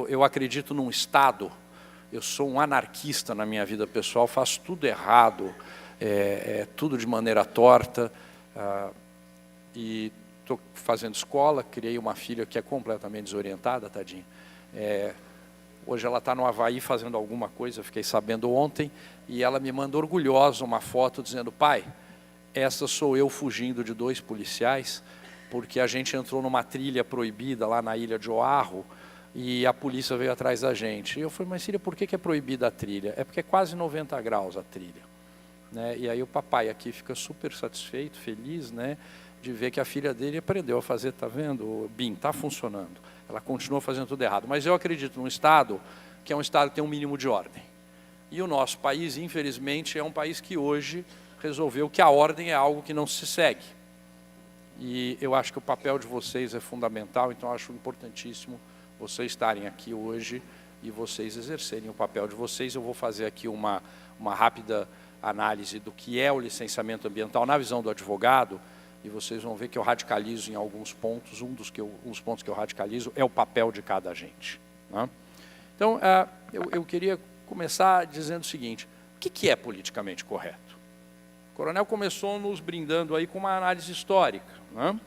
eu acredito num Estado, eu sou um anarquista na minha vida pessoal, faço tudo errado, tudo de maneira torta, e estou fazendo escola, criei uma filha que é completamente desorientada, tadinha. Hoje ela está no Havaí fazendo alguma coisa, fiquei sabendo ontem, e ela me manda orgulhosa uma foto dizendo: pai, essa sou eu fugindo de 2 policiais, porque a gente entrou numa trilha proibida lá na ilha de Oahu, e a polícia veio atrás da gente. E eu falei: mas filha, por que é proibida a trilha? É porque é quase 90 graus a trilha. Né? E aí o papai aqui fica super satisfeito, feliz, né, de ver que a filha dele aprendeu a fazer, tá vendo, Bim, está funcionando. Ela continua fazendo tudo errado. Mas eu acredito num Estado que é um Estado que tem um mínimo de ordem. E o nosso país, infelizmente, é um país que hoje resolveu que a ordem é algo que não se segue. E eu acho que o papel de vocês é fundamental, então eu acho importantíssimo vocês estarem aqui hoje e vocês exercerem o papel de vocês. Eu vou fazer aqui uma rápida análise do que é o licenciamento ambiental na visão do advogado, e vocês vão ver que eu radicalizo em alguns pontos. Um dos pontos que eu radicalizo é o papel de cada agente. Né? Então, eu queria começar dizendo o seguinte: o que é politicamente correto? O coronel começou nos brindando aí com uma análise histórica. Né?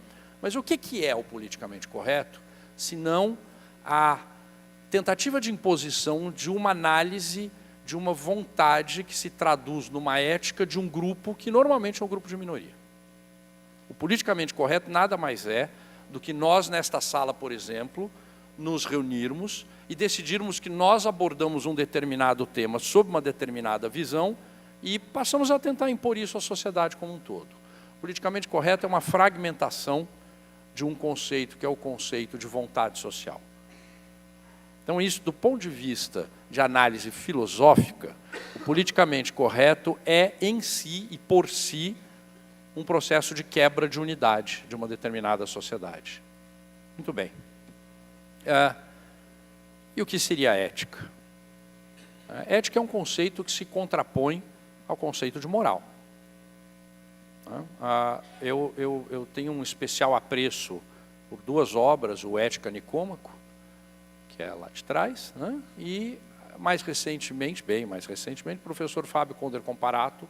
Mas o que é o politicamente correto, se não a tentativa de imposição de uma análise, de uma vontade que se traduz numa ética de um grupo que normalmente é um grupo de minoria? O politicamente correto nada mais é do que nós, nesta sala, por exemplo, nos reunirmos e decidirmos que nós abordamos um determinado tema sob uma determinada visão e passamos a tentar impor isso à sociedade como um todo. O politicamente correto é uma fragmentação de um conceito que é o conceito de vontade social. Então, isso, do ponto de vista de análise filosófica, o politicamente correto é, em si e por si, um processo de quebra de unidade de uma determinada sociedade. Muito bem. E o que seria a ética? A ética é um conceito que se contrapõe ao conceito de moral. Eu tenho um especial apreço por 2 obras, o Ética Nicômaco, que é lá de trás, né? E mais recentemente, o professor Fábio Conder Comparato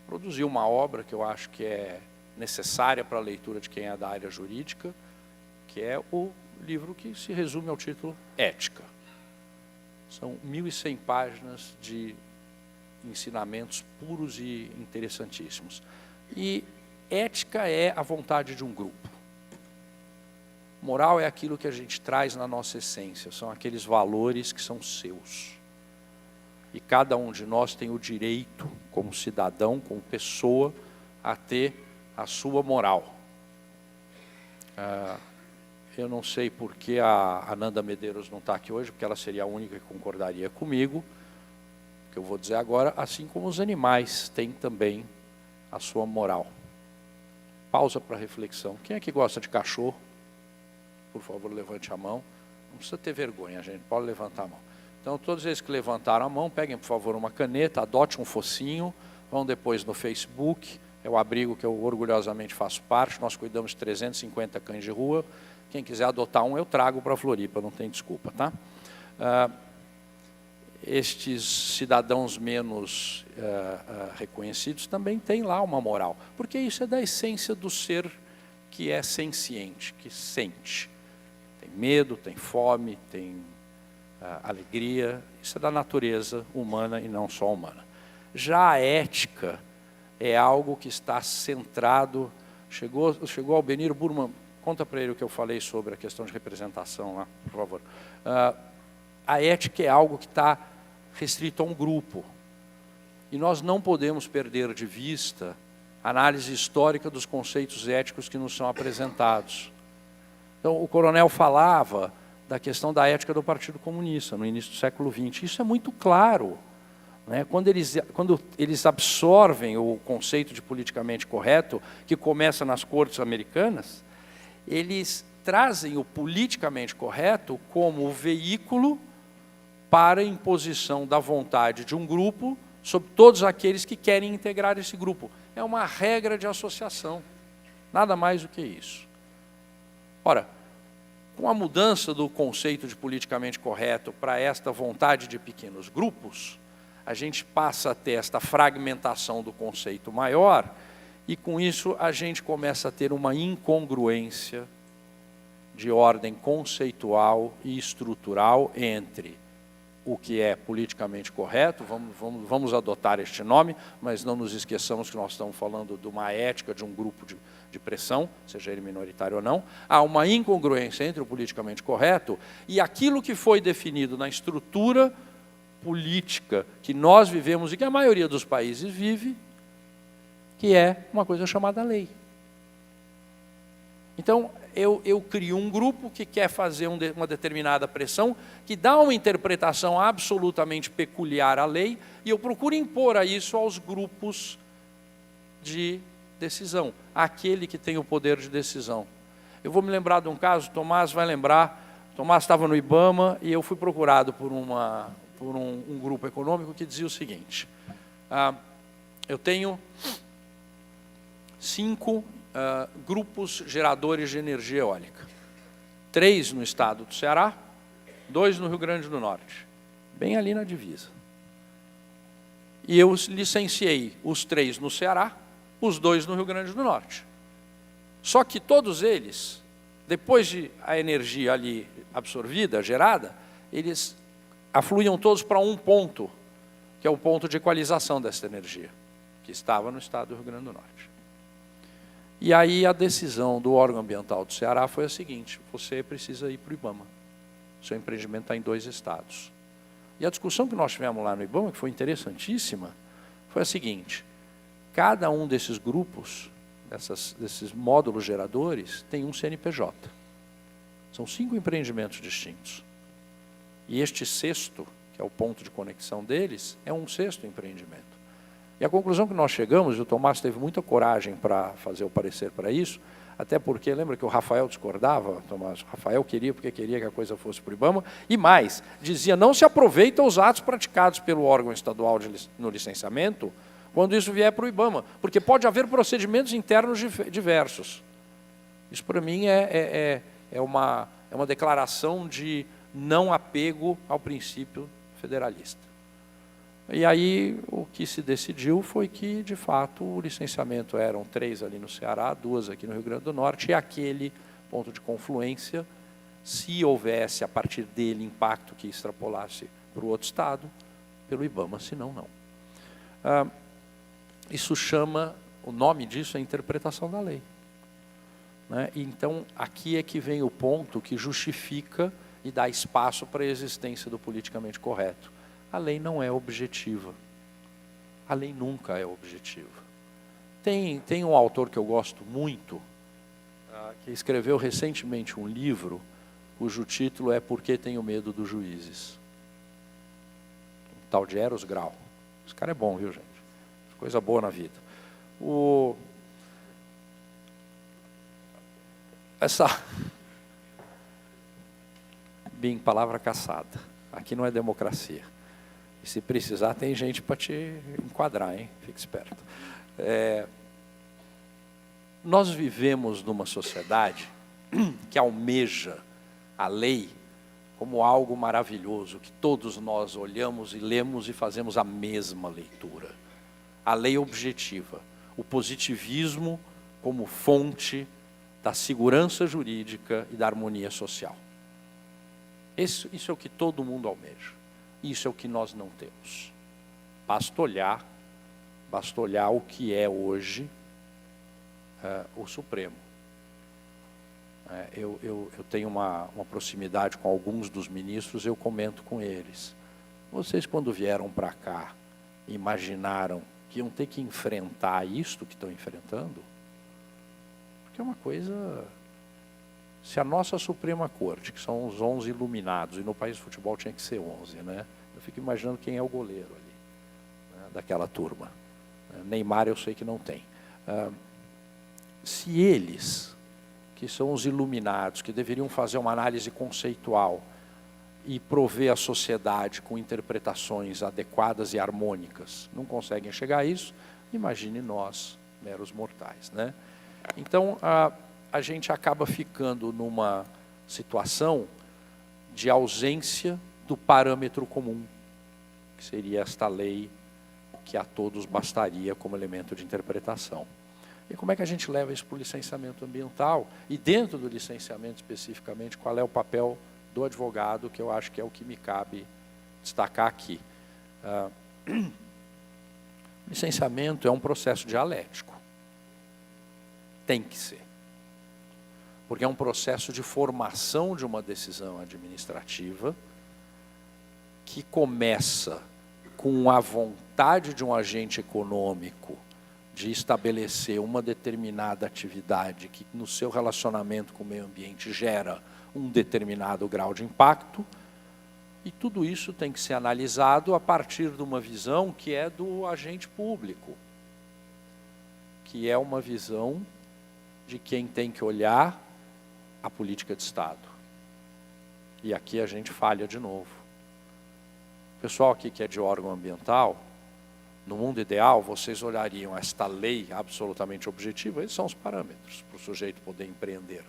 produziu uma obra que eu acho que é necessária para a leitura de quem é da área jurídica, que é o livro que se resume ao título Ética. São 1.100 páginas de ensinamentos puros e interessantíssimos. E ética é a vontade de um grupo. Moral é aquilo que a gente traz na nossa essência, são aqueles valores que são seus. E cada um de nós tem o direito, como cidadão, como pessoa, a ter a sua moral. Eu não sei por que a Nanda Medeiros não está aqui hoje, porque ela seria a única que concordaria comigo, que eu vou dizer agora, assim como os animais têm também a sua moral. Pausa para reflexão. Quem é que gosta de cachorro? Por favor, levante a mão. Não precisa ter vergonha, gente, pode levantar a mão. Então, todos eles que levantaram a mão, peguem, por favor, uma caneta, adote um focinho, vão depois no Facebook, é o abrigo que eu orgulhosamente faço parte, nós cuidamos de 350 cães de rua. Quem quiser adotar um, eu trago para a Floripa, não tem desculpa, tá? Estes cidadãos menos reconhecidos também têm lá uma moral, porque isso é da essência do ser que é senciente, que sente. Tem medo, tem fome, tem alegria, isso é da natureza humana e não só humana. Já a ética é algo que está centrado, chegou ao Benir Burman, conta para ele o que eu falei sobre a questão de representação lá, por favor. A ética é algo que está restrito a um grupo, e nós não podemos perder de vista a análise histórica dos conceitos éticos que nos são apresentados. Então, o coronel falava da questão da ética do Partido Comunista, no início do século XX. Isso é muito claro. Né? Quando eles absorvem o conceito de politicamente correto, que começa nas cortes americanas, eles trazem o politicamente correto como o veículo para a imposição da vontade de um grupo sobre todos aqueles que querem integrar esse grupo. É uma regra de associação, nada mais do que isso. Ora, Com a mudança do conceito de politicamente correto para esta vontade de pequenos grupos, a gente passa a ter esta fragmentação do conceito maior, e com isso a gente começa a ter uma incongruência de ordem conceitual e estrutural entre o que é politicamente correto, vamos adotar este nome, mas não nos esqueçamos que nós estamos falando de uma ética de um grupo de pressão, seja ele minoritário ou não. Há uma incongruência entre o politicamente correto e aquilo que foi definido na estrutura política que nós vivemos e que a maioria dos países vive, que é uma coisa chamada lei. Então, eu crio um grupo que quer fazer uma determinada pressão, que dá uma interpretação absolutamente peculiar à lei, e eu procuro impor a isso aos grupos de decisão, aquele que tem o poder de decisão. Eu vou me lembrar de um caso, Tomás vai lembrar, Tomás estava no IBAMA e eu fui procurado por um grupo econômico que dizia o seguinte: eu tenho 5 grupos geradores de energia eólica. 3 no estado do Ceará, 2 no Rio Grande do Norte, bem ali na divisa. E eu licenciei os 3 no Ceará, os 2 no Rio Grande do Norte. Só que todos eles, depois de a energia ali absorvida, gerada, eles afluíam todos para um ponto, que é o ponto de equalização dessa energia, que estava no estado do Rio Grande do Norte. E aí a decisão do órgão ambiental do Ceará foi a seguinte: você precisa ir para o IBAMA. Seu empreendimento está em 2 estados. E a discussão que nós tivemos lá no IBAMA, que foi interessantíssima, foi a seguinte: cada um desses grupos, desses módulos geradores, tem um CNPJ. São 5 empreendimentos distintos. E este 6º, que é o ponto de conexão deles, é um 6º empreendimento. E a conclusão que nós chegamos, e o Tomás teve muita coragem para fazer o parecer para isso, até porque, lembra que o Rafael discordava, Tomás? O Rafael queria, porque queria que a coisa fosse para o IBAMA, e mais, dizia, não se aproveita os atos praticados pelo órgão estadual no licenciamento, quando isso vier para o IBAMA, porque pode haver procedimentos internos diversos. Isso, para mim, é uma declaração de não apego ao princípio federalista. E aí o que se decidiu foi que, de fato, o licenciamento eram 3 ali no Ceará, 2 aqui no Rio Grande do Norte, e aquele ponto de confluência, se houvesse a partir dele impacto que extrapolasse para o outro estado, pelo IBAMA, senão não. Isso chama, o nome disso é interpretação da lei. Né? Então, aqui é que vem o ponto que justifica e dá espaço para a existência do politicamente correto. A lei não é objetiva. A lei nunca é objetiva. Tem um autor que eu gosto muito, que escreveu recentemente um livro, cujo título é Por que Tenho Medo dos Juízes? Um tal de Eros Grau. Esse cara é bom, viu, gente? Coisa boa na vida. Bem, palavra caçada. Aqui não é democracia. E se precisar, tem gente para te enquadrar, hein? Fique esperto. Nós vivemos numa sociedade que almeja a lei como algo maravilhoso, que todos nós olhamos e lemos e fazemos a mesma leitura. A lei objetiva, o positivismo como fonte da segurança jurídica e da harmonia social. Isso é o que todo mundo almeja. Isso é o que nós não temos. Basta olhar o que é hoje o Supremo. Eu tenho uma proximidade com alguns dos ministros, eu comento com eles. Vocês, quando vieram para cá, imaginaram que iam ter que enfrentar isto que estão enfrentando? Porque é uma coisa... Se a nossa Suprema Corte, que são os 11 iluminados, e no país de futebol tinha que ser 11, né? Eu fico imaginando quem é o goleiro ali, né, daquela turma. Neymar eu sei que não tem. Se eles, que são os iluminados, que deveriam fazer uma análise conceitual e prover a sociedade com interpretações adequadas e harmônicas, não conseguem chegar a isso, imagine nós, meros mortais, né? Então, a gente acaba ficando situação de ausência do parâmetro comum, que seria esta lei que a todos bastaria como elemento de interpretação. E como é que a gente leva isso para o licenciamento ambiental? E dentro do licenciamento especificamente, qual é o papel do advogado, que eu acho que é o que me cabe destacar aqui. Licenciamento é um processo dialético. Tem que ser. Porque é um processo de formação de uma decisão administrativa que começa com a vontade de um agente econômico de estabelecer uma determinada atividade que no seu relacionamento com o meio ambiente gera um determinado grau de impacto, e tudo isso tem que ser analisado a partir de uma visão que é do agente público, que é uma visão de quem tem que olhar a política de Estado. E aqui a gente falha de novo. O pessoal aqui que é de órgão ambiental, no mundo ideal, vocês olhariam esta lei absolutamente objetiva, esses são os parâmetros para o sujeito poder empreender.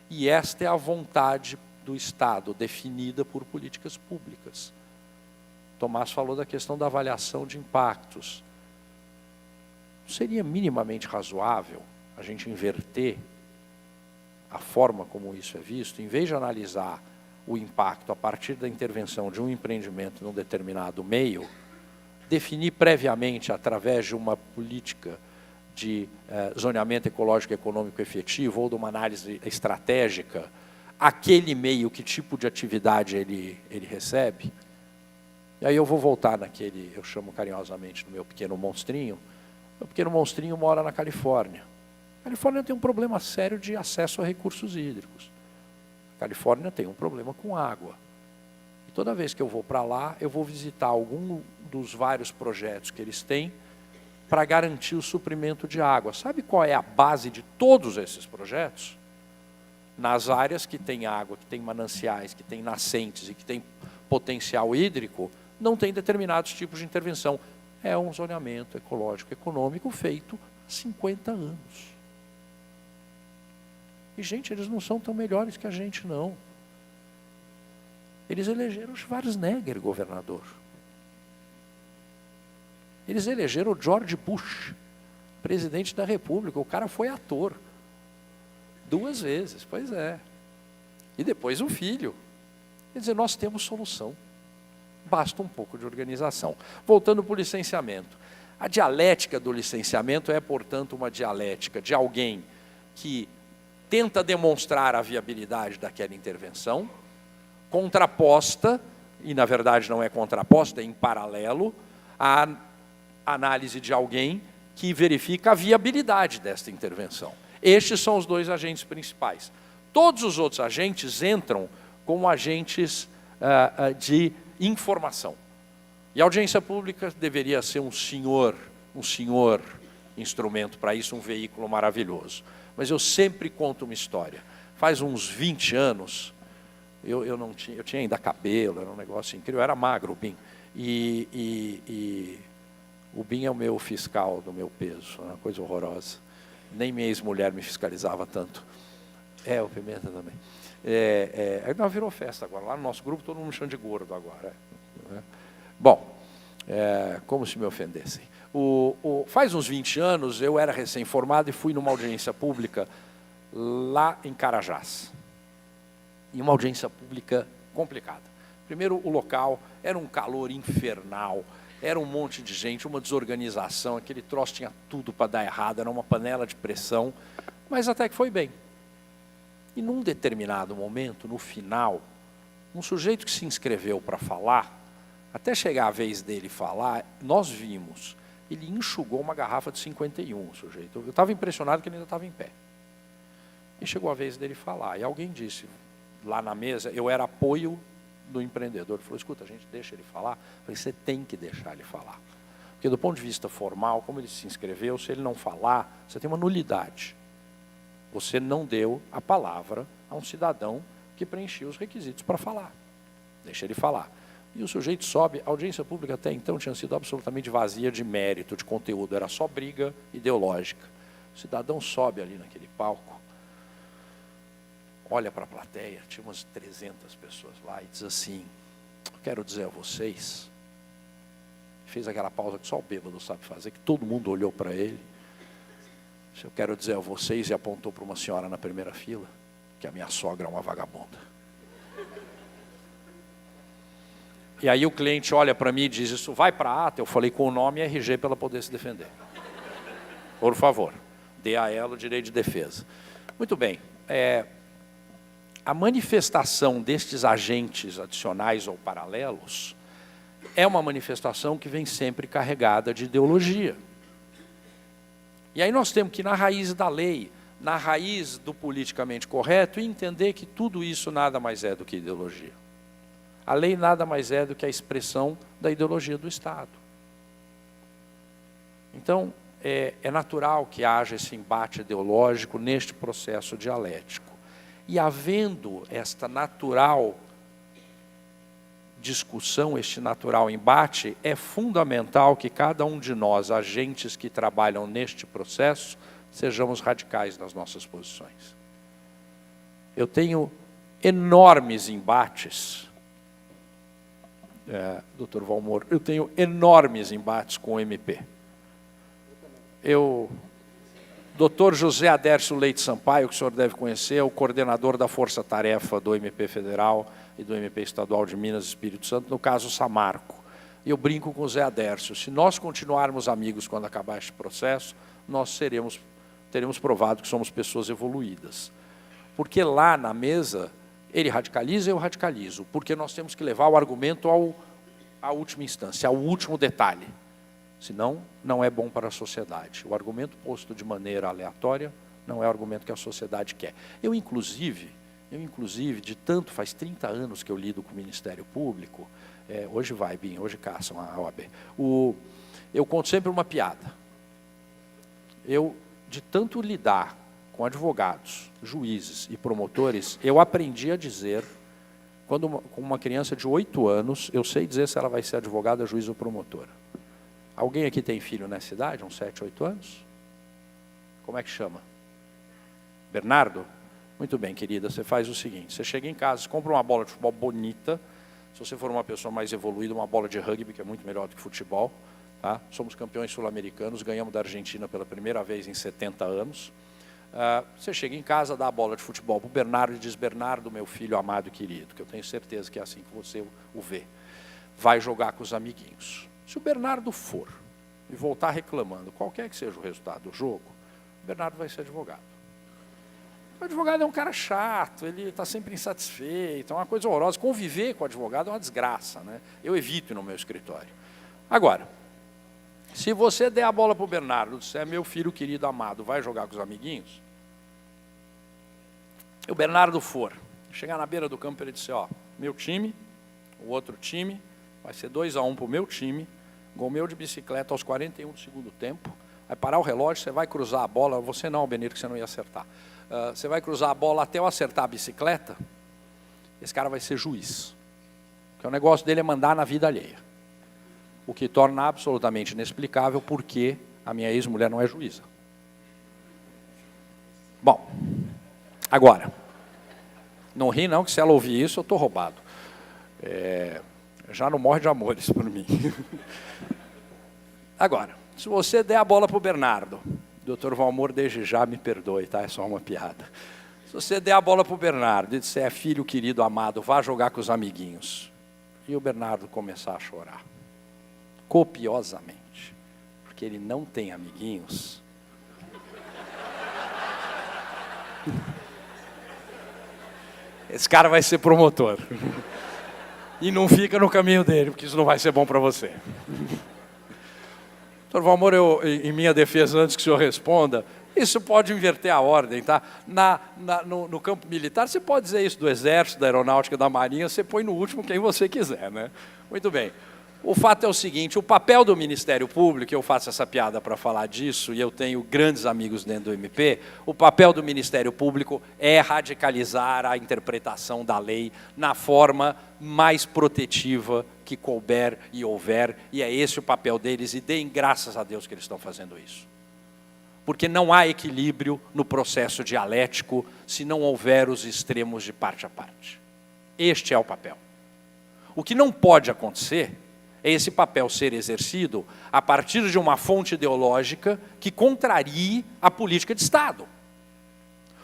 E esta é a vontade do Estado, definida por políticas públicas. Tomás falou da questão da avaliação de impactos. Seria minimamente razoável a gente inverter a forma como isso é visto, em vez de analisar o impacto a partir da intervenção de um empreendimento num determinado meio, definir previamente, através de uma política de zoneamento ecológico e econômico efetivo ou de uma análise estratégica, aquele meio, que tipo de atividade ele recebe. E aí eu vou voltar naquele, eu chamo carinhosamente no meu pequeno monstrinho. O pequeno monstrinho mora na Califórnia. A Califórnia tem um problema sério de acesso a recursos hídricos. A Califórnia tem um problema com água. E toda vez que eu vou para lá, eu vou visitar algum dos vários projetos que eles têm para garantir o suprimento de água. Sabe qual é a base de todos esses projetos? Nas áreas que tem água, que tem mananciais, que tem nascentes e que tem potencial hídrico, não tem determinados tipos de intervenção. É um zoneamento ecológico econômico feito há 50 anos. E, gente, eles não são tão melhores que a gente, não. Eles elegeram o Schwarzenegger governador. Eles elegeram o George Bush, presidente da República. O cara foi ator. 2 vezes, pois é. E depois o filho. Quer dizer, nós temos solução. Basta um pouco de organização. Voltando para o licenciamento. A dialética do licenciamento é, portanto, uma dialética de alguém que tenta demonstrar a viabilidade daquela intervenção, contraposta, e na verdade não é contraposta, é em paralelo, à análise de alguém que verifica a viabilidade desta intervenção. Estes são os 2 agentes principais. Todos os outros agentes entram como agentes de informação. E a audiência pública deveria ser um senhor instrumento para isso, um veículo maravilhoso. Mas eu sempre conto uma história. Faz uns 20 anos, eu tinha ainda cabelo, era um negócio incrível, eu era magro, o Bim. E o Bim é o meu fiscal do meu peso, é uma coisa horrorosa. Nem minha ex-mulher me fiscalizava tanto. O Pimenta também. Não, virou festa agora. Lá no nosso grupo todo mundo me chama de gordo agora. Bom, como se me ofendessem. Faz uns 20 anos, eu era recém-formado e fui numa audiência pública lá em Carajás. E uma audiência pública complicada. Primeiro, o local era um calor infernal, era um monte de gente, uma desorganização, aquele troço tinha tudo para dar errado, era uma panela de pressão, mas até que foi bem. E num determinado momento, no final, um sujeito que se inscreveu para falar, até chegar a vez dele falar, nós vimos, ele enxugou uma garrafa de 51, o sujeito. Eu estava impressionado que ele ainda estava em pé. E chegou a vez dele falar, e alguém disse, lá na mesa, eu era apoio do empreendedor, ele falou, escuta, a gente deixa ele falar? Eu falei, você tem que deixar ele falar. Porque do ponto de vista formal, como ele se inscreveu, se ele não falar, você tem uma nulidade. Você não deu a palavra a um cidadão que preenchia os requisitos para falar. Deixa ele falar. E o sujeito sobe, a audiência pública até então tinha sido absolutamente vazia de mérito, de conteúdo, era só briga ideológica. O cidadão sobe ali naquele palco. olha para a plateia, tinha umas 300 pessoas lá, e diz assim: eu quero dizer a vocês, fez aquela pausa que só o bêbado sabe fazer, que todo mundo olhou para ele. Eu quero dizer a vocês, e apontou para uma senhora na primeira fila, que a minha sogra é uma vagabunda. E aí o cliente olha para mim e diz: isso vai para a ata? Eu falei: com o nome e RG para ela poder se defender. Por favor, dê a ela o direito de defesa. Muito bem. A manifestação destes agentes adicionais ou paralelos é uma manifestação que vem sempre carregada de ideologia. E aí nós temos que ir na raiz da lei, na raiz do politicamente correto, e entender que tudo isso nada mais é do que ideologia. A lei nada mais é do que a expressão da ideologia do Estado. Então, é natural que haja esse embate ideológico neste processo dialético. E havendo esta natural discussão, este natural embate, é fundamental que cada um de nós, agentes que trabalham neste processo, sejamos radicais nas nossas posições. Eu tenho enormes embates, Dr. Valmor, eu tenho enormes embates com o MP. Dr. José Adércio Leite Sampaio, que o senhor deve conhecer, é o coordenador da Força-Tarefa do MP Federal e do MP Estadual de Minas e Espírito Santo, no caso Samarco. E eu brinco com o Zé Adércio: se nós continuarmos amigos quando acabar este processo, nós teremos provado que somos pessoas evoluídas. Porque lá na mesa, ele radicaliza e eu radicalizo, porque nós temos que levar o argumento à última instância, ao último detalhe. Senão, não é bom para a sociedade. O argumento posto de maneira aleatória não é o argumento que a sociedade quer. Eu, inclusive, de tanto, faz 30 anos que eu lido com o Ministério Público, hoje vai, Bim, hoje caçam a OAB. Eu conto sempre uma piada. Eu, de tanto lidar com advogados, juízes e promotores, eu aprendi a dizer, com uma criança de 8 anos, eu sei dizer se ela vai ser advogada, juiz ou promotora. Alguém aqui tem filho nessa idade, uns 7, 8 anos? Como é que chama? Bernardo? Muito bem, querida, você faz o seguinte: você chega em casa, você compra uma bola de futebol bonita. Se você for uma pessoa mais evoluída, uma bola de rugby, que é muito melhor do que futebol. Tá? Somos campeões sul-americanos, ganhamos da Argentina pela primeira vez em 70 anos. Você chega em casa, dá a bola de futebol para o Bernardo e diz: Bernardo, meu filho amado e querido, que eu tenho certeza que é assim que você o vê, vai jogar com os amiguinhos. Se o Bernardo for e voltar reclamando, qualquer que seja o resultado do jogo, o Bernardo vai ser advogado. O advogado é um cara chato, ele está sempre insatisfeito, é uma coisa horrorosa. Conviver com o advogado é uma desgraça, né? Eu evito ir no meu escritório. Agora, se você der a bola para o Bernardo, você é meu filho querido amado, vai jogar com os amiguinhos, e o Bernardo for, chegar na beira do campo e ele disser: ó, meu time, o outro time, vai ser 2-1 para o meu time, gol meu de bicicleta aos 41 do segundo tempo, vai parar o relógio, você vai cruzar a bola, você não, Benito, que você não ia acertar. Você vai cruzar a bola até eu acertar a bicicleta, esse cara vai ser juiz. Porque o negócio dele é mandar na vida alheia. O que torna absolutamente inexplicável porque a minha ex-mulher não é juíza. Bom, agora, não ri não, que se ela ouvir isso, eu estou roubado. Já não morre de amores por mim. Agora, se você der a bola para o Bernardo, Dr. Valmor, desde já me perdoe, tá? É só uma piada. Se você der a bola para o Bernardo e disser: filho querido, amado, vá jogar com os amiguinhos, e o Bernardo começar a chorar, copiosamente, porque ele não tem amiguinhos, esse cara vai ser promotor. E não fica no caminho dele, porque isso não vai ser bom para você. Doutor Valmor, em minha defesa, antes que o senhor responda, isso pode inverter a ordem, tá? No campo militar, você pode dizer isso do Exército, da Aeronáutica, da Marinha, você põe no último quem você quiser, né? Muito bem. O fato é o seguinte: o papel do Ministério Público, eu faço essa piada para falar disso, e eu tenho grandes amigos dentro do MP, o papel do Ministério Público é radicalizar a interpretação da lei na forma mais protetiva que couber e houver, e é esse o papel deles, e deem graças a Deus que eles estão fazendo isso. porque não há equilíbrio no processo dialético se não houver os extremos de parte a parte. Este é o papel. O que não pode acontecer é esse papel ser exercido a partir de uma fonte ideológica que contrarie a política de Estado.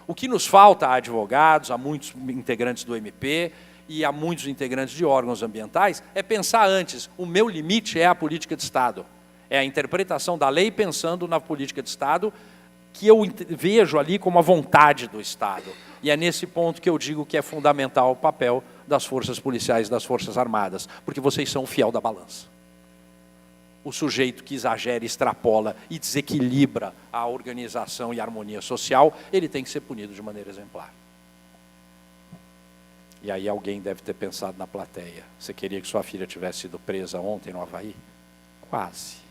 O que nos falta a advogados, a muitos integrantes do MP e a muitos integrantes de órgãos ambientais é pensar antes, o meu limite é a política de Estado. É a interpretação da lei pensando na política de Estado que eu vejo ali como a vontade do Estado. E é nesse ponto que eu digo que é fundamental o papel das forças policiais e das forças armadas, porque vocês são o fiel da balança. O sujeito que exagera, extrapola e desequilibra a organização e a harmonia social, ele tem que ser punido de maneira exemplar. E aí alguém deve ter pensado na plateia, você queria que sua filha tivesse sido presa ontem no Havaí? Quase.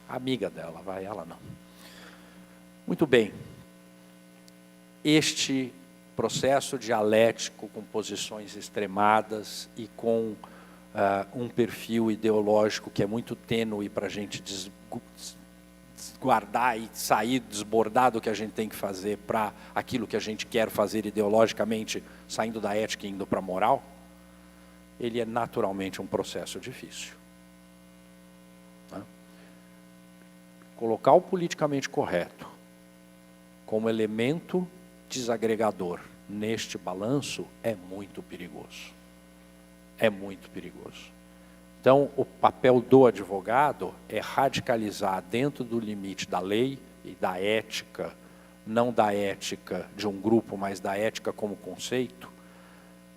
A amiga dela, vai, ela não. Muito bem. Este processo dialético com posições extremadas e com um perfil ideológico que é muito tênue para a gente desguardar e sair, desbordar do que a gente tem que fazer para aquilo que a gente quer fazer ideologicamente, saindo da ética e indo para a moral, ele é naturalmente um processo difícil. Colocar o politicamente correto como elemento desagregador neste balanço é muito perigoso. É muito perigoso. Então, o papel do advogado é radicalizar dentro do limite da lei e da ética, não da ética de um grupo, mas da ética como conceito.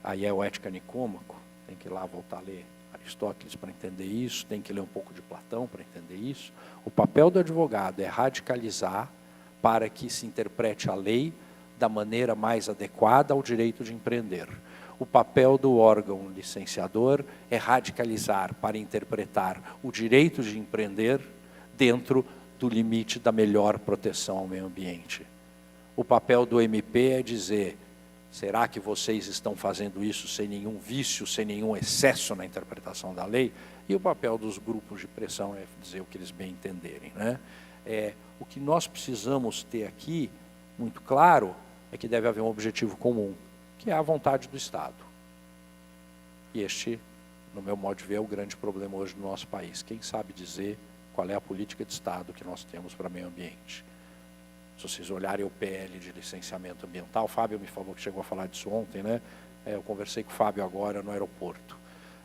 Aí é o Ética Nicômaco, tem que ir lá voltar a ler Aristóteles para entender isso, tem que ler um pouco de Platão para entender isso. O papel do advogado é radicalizar para que se interprete a lei da maneira mais adequada ao direito de empreender. O papel do órgão licenciador é radicalizar para interpretar o direito de empreender dentro do limite da melhor proteção ao meio ambiente. O papel do MP é dizer, será que vocês estão fazendo isso sem nenhum vício, sem nenhum excesso na interpretação da lei? E o papel dos grupos de pressão é dizer o que eles bem entenderem, né? O que nós precisamos ter aqui, muito claro, é que deve haver um objetivo comum, que é a vontade do Estado. E este, no meu modo de ver, é o grande problema hoje do nosso país. Quem sabe dizer qual é a política de Estado que nós temos para o meio ambiente? Se vocês olharem o PL de licenciamento ambiental, o Fábio me falou que chegou a falar disso ontem, né? Eu conversei com o Fábio agora no aeroporto.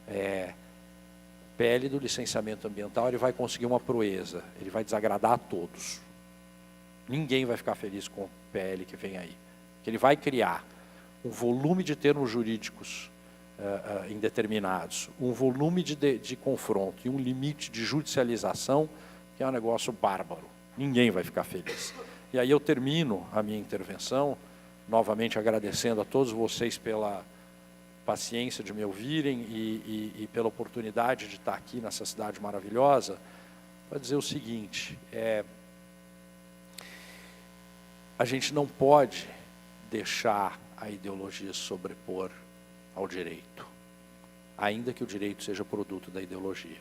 O PL do licenciamento ambiental, ele vai conseguir uma proeza, ele vai desagradar a todos. Ninguém vai ficar feliz com o PL que vem aí. Que ele vai criar um volume de termos jurídicos indeterminados, um volume de confronto e um limite de judicialização, que é um negócio bárbaro. Ninguém vai ficar feliz. E aí eu termino a minha intervenção, novamente agradecendo a todos vocês pela paciência de me ouvirem e pela oportunidade de estar aqui nessa cidade maravilhosa, para dizer o seguinte, a gente não pode deixar a ideologia sobrepor ao direito, ainda que o direito seja produto da ideologia.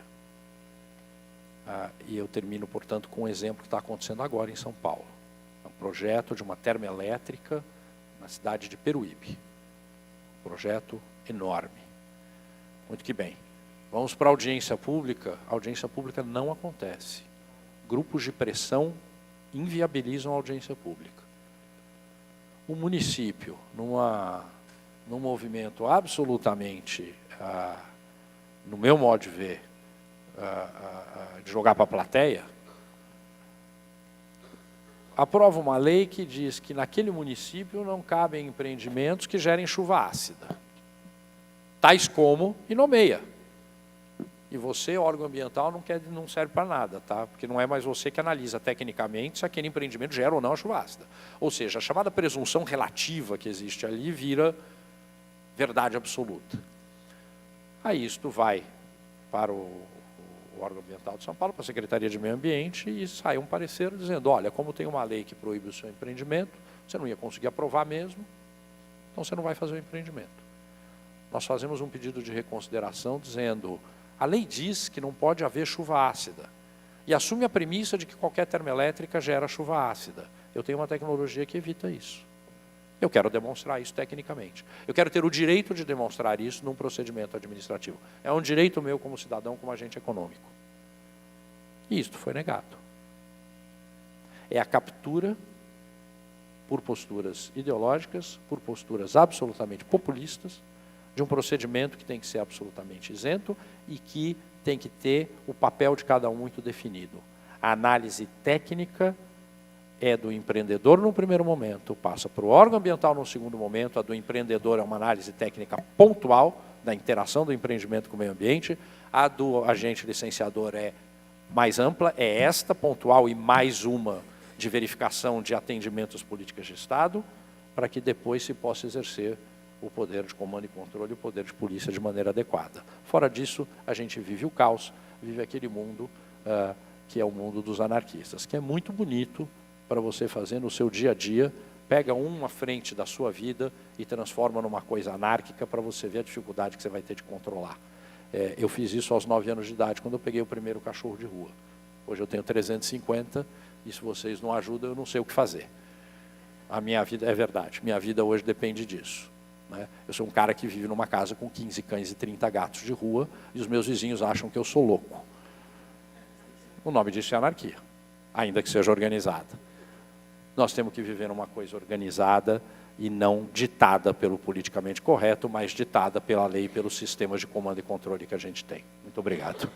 E eu termino, portanto, com um exemplo que está acontecendo agora em São Paulo. É um projeto de uma termoelétrica na cidade de Peruíbe. Um projeto enorme. Muito que bem. Vamos para a audiência pública. A audiência pública não acontece. Grupos de pressão inviabilizam a audiência pública. O município, num movimento absolutamente, no meu modo de ver, de jogar para a plateia, aprova uma lei que diz que naquele município não cabem empreendimentos que gerem chuva ácida, tais como, e nomeia. E você, órgão ambiental, não serve para nada, tá? Porque não é mais você que analisa tecnicamente se aquele empreendimento gera ou não a chuva ácida. Ou seja, a chamada presunção relativa que existe ali vira verdade absoluta. Aí isto vai para o órgão ambiental de São Paulo, para a Secretaria de Meio Ambiente, e sai um parecer dizendo, olha, como tem uma lei que proíbe o seu empreendimento, você não ia conseguir aprovar mesmo, então você não vai fazer o empreendimento. Nós fazemos um pedido de reconsideração dizendo, a lei diz que não pode haver chuva ácida, e assume a premissa de que qualquer termoelétrica gera chuva ácida. Eu tenho uma tecnologia que evita isso. Eu quero demonstrar isso tecnicamente. Eu quero ter o direito de demonstrar isso num procedimento administrativo. É um direito meu como cidadão, como agente econômico. E isto foi negado. É a captura por posturas ideológicas, por posturas absolutamente populistas, de um procedimento que tem que ser absolutamente isento e que tem que ter o papel de cada um muito definido. A análise técnica é do empreendedor no primeiro momento, passa para o órgão ambiental no segundo momento, a do empreendedor é uma análise técnica pontual da interação do empreendimento com o meio ambiente, a do agente licenciador é mais ampla, é esta pontual e mais uma de verificação de atendimentos políticas de Estado, para que depois se possa exercer o poder de comando e controle e o poder de polícia de maneira adequada. Fora disso, a gente vive o caos, vive aquele mundo que é o mundo dos anarquistas, que é muito bonito para você fazer no seu dia a dia, pega uma frente da sua vida e transforma numa coisa anárquica para você ver a dificuldade que você vai ter de controlar. Eu fiz isso aos 9 anos de idade, quando eu peguei o primeiro cachorro de rua. Hoje eu tenho 350, e se vocês não ajudam, eu não sei o que fazer. A minha vida, é verdade, minha vida hoje depende disso. Né? Eu sou um cara que vive numa casa com 15 cães e 30 gatos de rua, e os meus vizinhos acham que eu sou louco. O nome disso é anarquia, ainda que seja organizada. Nós temos que viver uma coisa organizada e não ditada pelo politicamente correto, mas ditada pela lei e pelos sistemas de comando e controle que a gente tem. Muito obrigado.